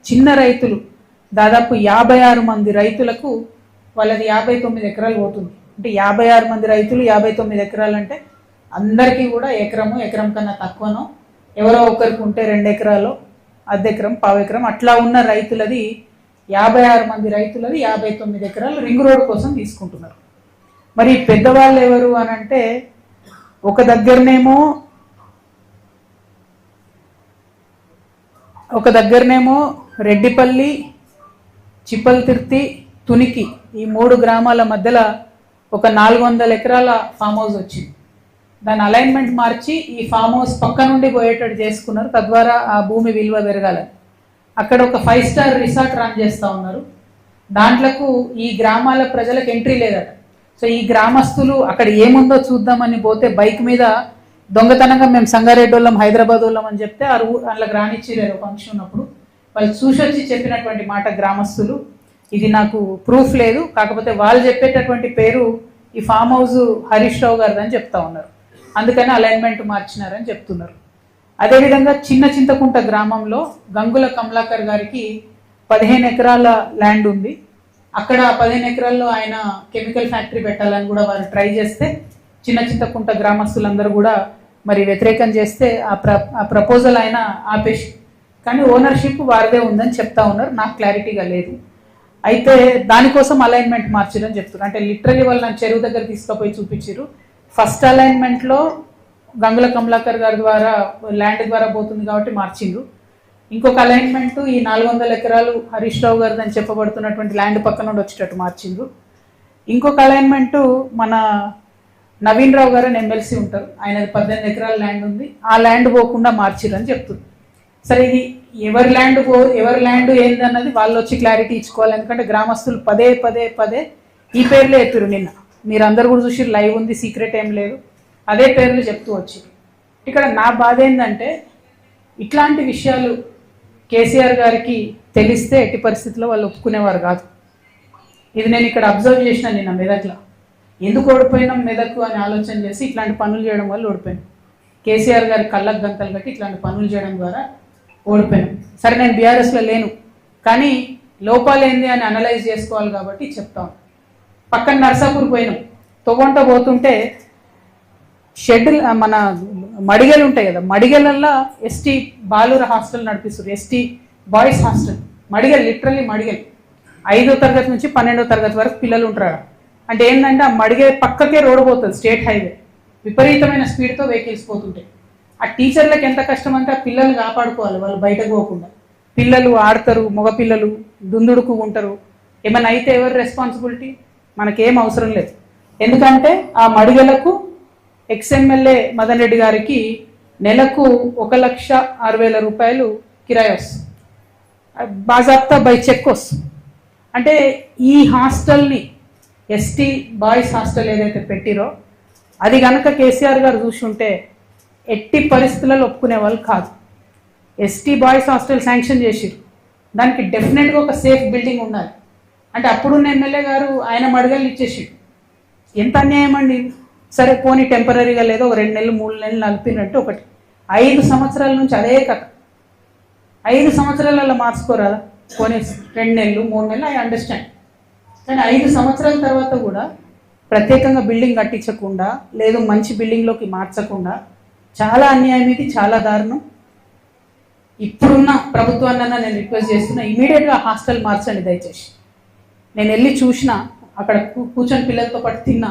చిన్న రైతులు దాదాపు 56 మంది రైతులకు వాళ్ళది 59 ఎకరాలు పోతుంది. అంటే 56 మంది రైతులు 59 ఎకరాలు అంటే అందరికీ కూడా ఎకరం కన్నా తక్కువనో, ఎవరో ఒకరికి ఉంటే 2 ఎకరాలు, అర్ధ ఎకరం, పావు ఎకరం అట్లా ఉన్న రైతులది 56 మంది రైతులది 59 ఎకరాలు రింగ్ రోడ్ కోసం తీసుకుంటున్నారు. మరి పెద్దవాళ్ళు ఎవరు అని అంటే ఒక దగ్గరనేమో రెడ్డిపల్లి, చిప్పల్తిర్తి, తునికి ఈ 3 గ్రామాల మధ్యలో ఒక 400 ఎకరాల ఫామ్ హౌస్ వచ్చింది. దాని అలైన్మెంట్ మార్చి ఈ ఫామ్ హౌస్ పక్క నుండి పోయేటట్టు చేసుకున్నారు. తద్వారా ఆ భూమి విలువ పెరగాలని అక్కడ ఒక 5 స్టార్ రిసార్ట్ రన్ చేస్తూ ఉన్నారు. దాంట్లకు ఈ గ్రామాల ప్రజలకు ఎంట్రీ లేదట. సో ఈ గ్రామస్తులు అక్కడ ఏముందో చూద్దామని పోతే బైక్ మీద దొంగతనంగా మేము సంగారెడ్డి వాళ్ళం, హైదరాబాద్ వాళ్ళం అని చెప్తే అందులోకి రానిచ్చిలేరు. ఫంక్షన్ ఉన్నప్పుడు వాళ్ళు చూసొచ్చి చెప్పినటువంటి మాట గ్రామస్తులు, ఇది నాకు ప్రూఫ్ లేదు, కాకపోతే వాళ్ళు చెప్పేటటువంటి పేరు ఈ ఫామ్ హౌస్ హరీష్ రావు గారిది అని చెప్తా ఉన్నారు. అందుకని అలైన్మెంట్ మార్చినారని చెప్తున్నారు. అదేవిధంగా చిన్న చింతకుంట గ్రామంలో గంగుల కమలాకర్ గారికి 15 ఎకరాల ల్యాండ్ ఉంది. అక్కడ 15 ఎకరాల్లో ఆయన కెమికల్ ఫ్యాక్టరీ పెట్టాలని కూడా వారు ట్రై చేస్తే చిన్న చింతకుంట గ్రామస్తులందరూ కూడా మరి వ్యతిరేకం చేస్తే ఆ ప్రపోజల్ ఆయన ఆపేసి, కానీ ఓనర్షిప్ వారిదే ఉందని చెప్తా ఉన్నారు. నాకు క్లారిటీగా లేదు. అయితే దానికోసం అలైన్మెంట్ మార్చిరని చెప్తున్నారు. అంటే లిటరలీ వాళ్ళు నన్ను చెరువు దగ్గర తీసుకుపోయి చూపించారు. ఫస్ట్ అలైన్మెంట్లో గంగుల కమలాకర్ గారి ద్వారా ల్యాండ్ ద్వారా పోతుంది కాబట్టి మార్చిండ్రు. ఇంకొక అలైన్మెంట్ ఈ 400 ఎకరాలు హరీష్ రావు గారిది అని చెప్పబడుతున్నటువంటి ల్యాండ్ పక్క నుండి వచ్చేటట్టు మార్చిండ్రు. ఇంకొక అలైన్మెంట్ మన నవీన్ రావు గారు అని ఎమ్మెల్సీ ఉంటారు, ఆయనది 18 ఎకరాల ల్యాండ్ ఉంది, ఆ ల్యాండ్ పోకుండా మార్చిరని చెప్తుంది. సరే ఇది ఎవరి ల్యాండ్ ఏందన్నది వాళ్ళు వచ్చి క్లారిటీ ఇచ్చుకోవాలి. ఎందుకంటే గ్రామస్తులు పదే ఈ పేర్లే ఎత్తురు. నిన్న మీరు అందరు కూడా చూసి లైవ్ ఉంది, సీక్రెట్ ఏం లేదు, అదే పేర్లు చెప్తూ వచ్చి. ఇక్కడ నా బాధ ఏంటంటే ఇట్లాంటి విషయాలు కేసీఆర్ గారికి తెలిస్తే ఎట్టి పరిస్థితుల్లో వాళ్ళు ఒప్పుకునేవారు కాదు. ఇది నేను ఇక్కడ అబ్జర్వ్ చేసిన నిన్న మెదక్లో. ఎందుకు ఓడిపోయినాం మెదక్ అని ఆలోచన చేసి ఇట్లాంటి పనులు చేయడం వల్ల ఓడిపోయాను. కేసీఆర్ గారి కళ్ళకు గంతలు కట్టి ఇట్లాంటి పనులు చేయడం ద్వారా ఓడిపోయాను. సరే నేను బీఆర్ఎస్లో లేను, కానీ లోపాలు ఏంది అని అనలైజ్ చేసుకోవాలి కాబట్టి చెప్తాం. పక్కన నర్సాపూర్ పోయినాం, తొవ్వంట పోతుంటే షెడ్ మన మడిగలు ఉంటాయి కదా, మడిగలల్లో ఎస్టీ బాలుర హాస్టల్ నడిపిస్తారు, ఎస్టీ బాయ్స్ హాస్టల్. మడిగలు లిటరల్లీ మడిగలు 5వ తరగతి నుంచి 12వ తరగతి వరకు పిల్లలు ఉంటారు. అంటే ఏంటంటే ఆ మడిగే పక్కకే రోడ్డు పోతుంది, స్టేట్ హైవే, విపరీతమైన స్పీడ్తో వెహికల్స్ పోతుంటాయి. ఆ టీచర్లకు ఎంత కష్టం అంటే ఆ పిల్లల్ని కాపాడుకోవాలి, వాళ్ళు బయటకు పోకుండా. పిల్లలు ఆడతారు, మగపిల్లలు దుందుడుకు ఉంటారు, ఏమైనా అయితే ఎవరు రెస్పాన్సిబిలిటీ? మనకేం అవసరం లేదు. ఎందుకంటే ఆ మడిగలకు ఎక్స్ఎమ్మెల్యే మదన్ రెడ్డి గారికి నెలకు 1,60,000 రూపాయలు కిరాయి వస్తుంది, బాజాప్తా బై చెక్ వస్తుంది. అంటే ఈ హాస్టల్ని ఎస్టీ బాయ్స్ హాస్టల్ ఏదైతే పెట్టిరో అది కనుక కేసీఆర్ గారు చూసుంటే ఎట్టి పరిస్థితులలో ఒప్పుకునే వాళ్ళు కాదు. ఎస్టీ బాయ్స్ హాస్టల్ శాంక్షన్ చేసిరు, దానికి డెఫినెట్గా ఒక సేఫ్ బిల్డింగ్ ఉండాలి. అంటే అప్పుడున్న ఎమ్మెల్యే గారు ఆయన మడగలు ఇచ్చేసి ఎంత అన్యాయం అండి. సరే పోనీ టెంపరీగా లేదో 2 నెలలు 3 నెలలు నలిపినట్టు ఒకటి. 5 సంవత్సరాల నుంచి అదే కథ. 5 సంవత్సరాలలో మార్చుకోరాదా? పోనీ 2 నెలలు 3 నెలలు ఐ అండర్స్టాండ్. కానీ 5 సంవత్సరాల తర్వాత కూడా ప్రత్యేకంగా బిల్డింగ్ కట్టించకుండా, లేదు మంచి బిల్డింగ్లోకి మార్చకుండా చాలా అన్యాయం. ఇది చాలా దారుణం. ఇప్పుడున్న ప్రభుత్వాన్ని నేను రిక్వెస్ట్ చేస్తున్నా, ఇమీడియట్గా హాస్టల్ మార్చండి దయచేసి. నేను వెళ్ళి చూసిన, అక్కడ కూర్చొని పిల్లలతో పాటు తిన్నా,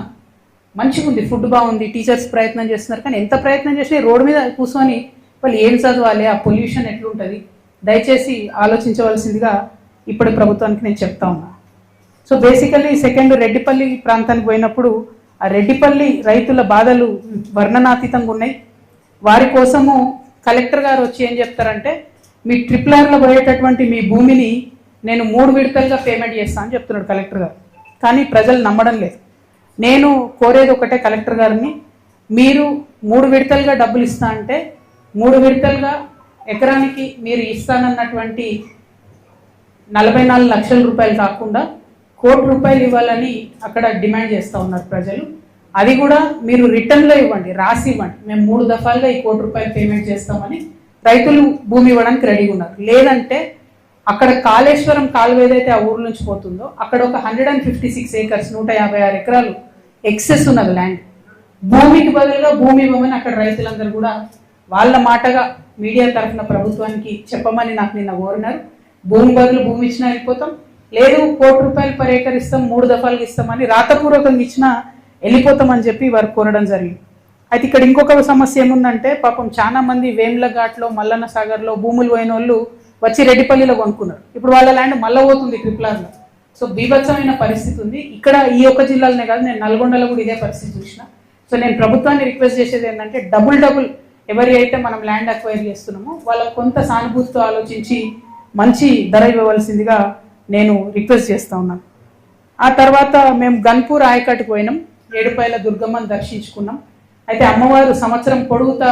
మంచిగా ఉంది, ఫుడ్ బాగుంది, టీచర్స్ ప్రయత్నం చేస్తున్నారు. కానీ ఎంత ప్రయత్నం చేసినా రోడ్డు మీద కూర్చొని వాళ్ళు ఏం చదవాలి, ఆ పొల్యూషన్ ఎట్లుంటుంది, దయచేసి ఆలోచించవలసిందిగా ఇప్పుడు ప్రభుత్వానికి నేను చెప్తా ఉన్నా. సో బేసికల్లీ సెకండ్ రెడ్డిపల్లి ప్రాంతానికి పోయినప్పుడు ఆ రెడ్డిపల్లి రైతుల బాధలు వర్ణనాతీతంగా ఉన్నాయి. వారి కోసము కలెక్టర్ గారు వచ్చి ఏం చెప్తారంటే, మీ ట్రిప్లర్లో పోయేటటువంటి మీ భూమిని నేను 3 విడతలుగా పేమెంట్ చేస్తాను అని చెప్తున్నాడు కలెక్టర్ గారు. కానీ ప్రజలు నమ్మడం లేదు. నేను కోరేది ఒకటే కలెక్టర్ గారిని, మీరు 3 విడతలుగా డబ్బులు ఇస్తా అంటే 3 విడతలుగా ఎకరానికి మీరు ఇస్తానన్నటువంటి 44 లక్షల రూపాయలు కాకుండా 1 కోటి రూపాయలు ఇవ్వాలని అక్కడ డిమాండ్ చేస్తూ ఉన్నారు ప్రజలు. అది కూడా మీరు రిటర్న్లో ఇవ్వండి, రాసి ఇవ్వండి, మేము 3 దఫాలుగా 1 కోటి రూపాయలు పేమెంట్ చేస్తామని రైతులు భూమి ఇవ్వడానికి రెడీగా ఉన్నారు. లేదంటే అక్కడ కాళేశ్వరం కాలువ ఏదైతే ఆ ఊరు నుంచి పోతుందో అక్కడ ఒక 156 ఏకర్స్ 156 ఎకరాలు ఎక్సెస్ ఉన్నది ల్యాండ్. భూమికి బదులుగా భూమి ఇవ్వమని అక్కడ రైతులందరూ కూడా వాళ్ళ మాటగా మీడియా తరఫున ప్రభుత్వానికి చెప్పమని నాకు నిన్న కోరినారు. భూమి బదులు భూమి ఇచ్చినా వెళ్ళిపోతాం, లేదు ₹1 కోటి పర్ ఏకర్ ఇస్తాం, 3 దఫాలుగా ఇస్తామని రాతపూర్వకంగా ఇచ్చినా వెళ్ళిపోతామని చెప్పి వారు కోరడం జరిగింది. అయితే ఇక్కడ ఇంకొక సమస్య ఏముందంటే పాపం చాలా మంది వేమ్లఘాట్లో మల్లన్న సాగర్లో భూములు పోయిన వాళ్ళు వచ్చి రెడ్డిపల్లిలో కొనుక్కున్నారు. ఇప్పుడు వాళ్ళ ల్యాండ్ మళ్ళీ పోతుంది ట్రిప్లార్లో. సో బీభత్సమైన పరిస్థితి ఉంది ఇక్కడ. ఈ ఒక్క జిల్లాలోనే కాదు, నేను నల్గొండలో కూడా ఇదే పరిస్థితి చూసిన. సో నేను ప్రభుత్వాన్ని రిక్వెస్ట్ చేసేది ఏంటంటే డబుల్ ఎవరి అయితే మనం ల్యాండ్ అక్వైర్ చేస్తున్నామో వాళ్ళకు కొంత సానుభూతితో ఆలోచించి మంచి ధర ఇవ్వవలసిందిగా నేను రిక్వెస్ట్ చేస్తూ ఉన్నాను. ఆ తర్వాత మేము గన్పూర్ ఆయకట్టుకు పోయినాం, ఏడుపాయల దుర్గమ్మను దర్శించుకున్నాం. అయితే అమ్మవారు సంవత్సరం పొడుగుతా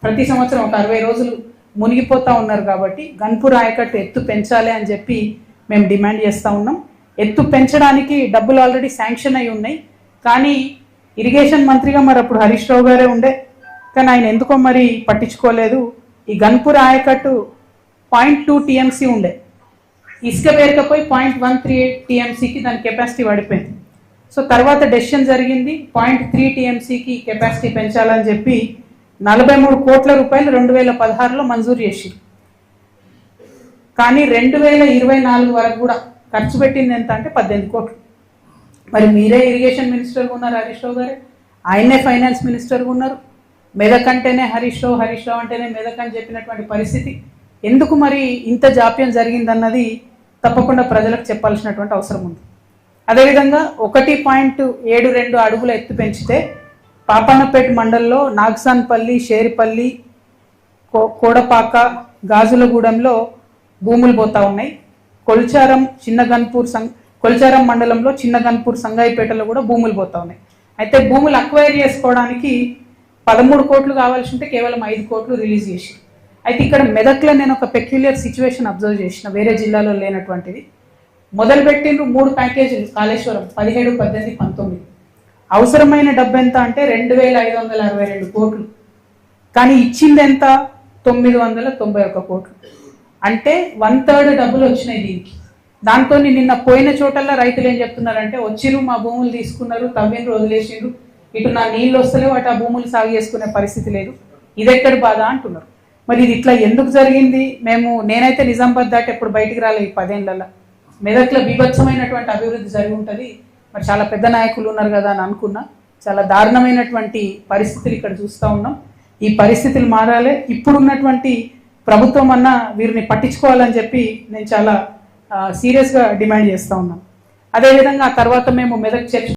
ప్రతి సంవత్సరం ఒక 60 రోజులు మునిగిపోతూ ఉన్నారు కాబట్టి గన్పూర్ ఆయకట్టు ఎత్తు పెంచాలి అని చెప్పి మేము డిమాండ్ చేస్తూ ఉన్నాం. ఎత్తు పెంచడానికి డబ్బులు ఆల్రెడీ శాంక్షన్ అయి ఉన్నాయి, కానీ ఇరిగేషన్ మంత్రిగా మరి అప్పుడు హరీష్ రావు గారే ఉండే, కానీ ఆయన ఎందుకో మరి పట్టించుకోలేదు. ఈ గన్పూర్ ఆయకట్టు 0.2 TMC ఉండే, ఇసుక పేరుకపోయి 0.138 TMCకి దాని కెపాసిటీ పడిపోయింది. సో తర్వాత డెసిషన్ జరిగింది 0.3 TMCకి కెపాసిటీ పెంచాలని చెప్పి 43 కోట్ల రూపాయలు 2016లో మంజూరు చేసి, కానీ 2024 వరకు కూడా ఖర్చు పెట్టింది ఎంత అంటే 18 కోట్లు. మరి మీరే ఇరిగేషన్ మినిస్టర్గా ఉన్నారు హరీష్ రావు గారే, ఆయనే ఫైనాన్స్ మినిస్టర్గా ఉన్నారు. మెదక్ అంటేనే హరీష్ రావు, హరీష్ రావు అంటేనే మెదక్ అని చెప్పినటువంటి పరిస్థితి. ఎందుకు మరి ఇంత జాప్యం జరిగిందన్నది తప్పకుండా ప్రజలకు చెప్పాల్సినటువంటి అవసరం ఉంది. అదేవిధంగా 1.72 అడుగుల ఎత్తు పెంచితే పాపన్నపేట మండలంలో నాగ్సాన్పల్లి, షేర్పల్లి, కోడపాక, గాజులగూడెంలో భూములు పోతా ఉన్నాయి. కొల్చారం మండలంలో చిన్న గన్పూర్ సంగాయిపేటలో కూడా భూములు పోతా ఉన్నాయి. అయితే భూములు అక్వైర్ చేసుకోవడానికి 13 కోట్లు కావాల్సి ఉంటే కేవలం 5 కోట్లు రిలీజ్ చేసి. అయితే ఇక్కడ మెదక్లో నేను ఒక పెక్యులియర్ సిచ్యువేషన్ అబ్జర్వ్ చేసిన, వేరే జిల్లాలో లేనటువంటిది. మొదలుపెట్టిండ్రు 3 ప్యాకేజీలు కాళేశ్వరం 17, 18, 19. అవసరమైన డబ్బు ఎంత అంటే 2562 కోట్లు, కానీ ఇచ్చింది ఎంత 991 కోట్లు. అంటే 1/3 డబ్బులు వచ్చినాయి దీనికి. దాంతో నిన్న పోయిన చోటల్లో రైతులు ఏం చెప్తున్నారంటే వచ్చిరు మా భూములు తీసుకున్నారు, తవ్విండ్రు, వదిలేసిండ్రు, ఇటు నా నీళ్ళు వస్తలేవు, అటు ఆ భూములు సాగు చేసుకునే పరిస్థితి లేదు, ఇదెక్కడి బాధ అంటున్నారు. మరి ఇది ఇట్లా ఎందుకు జరిగింది? నేనైతే నిజామాబాద్ దాటి ఎప్పుడు బయటికి రాలేదు ఈ 10 ఏళ్లలో. మెదక్లో బీభత్సమైనటువంటి అభివృద్ధి జరిగి ఉంటుంది, మరి చాలా పెద్ద నాయకులు ఉన్నారు కదా అని అనుకున్నా. చాలా దారుణమైనటువంటి పరిస్థితులు ఇక్కడ చూస్తూ ఉన్నాం. ఈ పరిస్థితులు మారాలి. ఇప్పుడున్నటువంటి ప్రభుత్వం అన్నా వీరిని పట్టించుకోవాలని చెప్పి నేను చాలా సీరియస్గా డిమాండ్ చేస్తూ ఉన్నాను. అదేవిధంగా ఆ తర్వాత మేము మెదక్ చర్చ్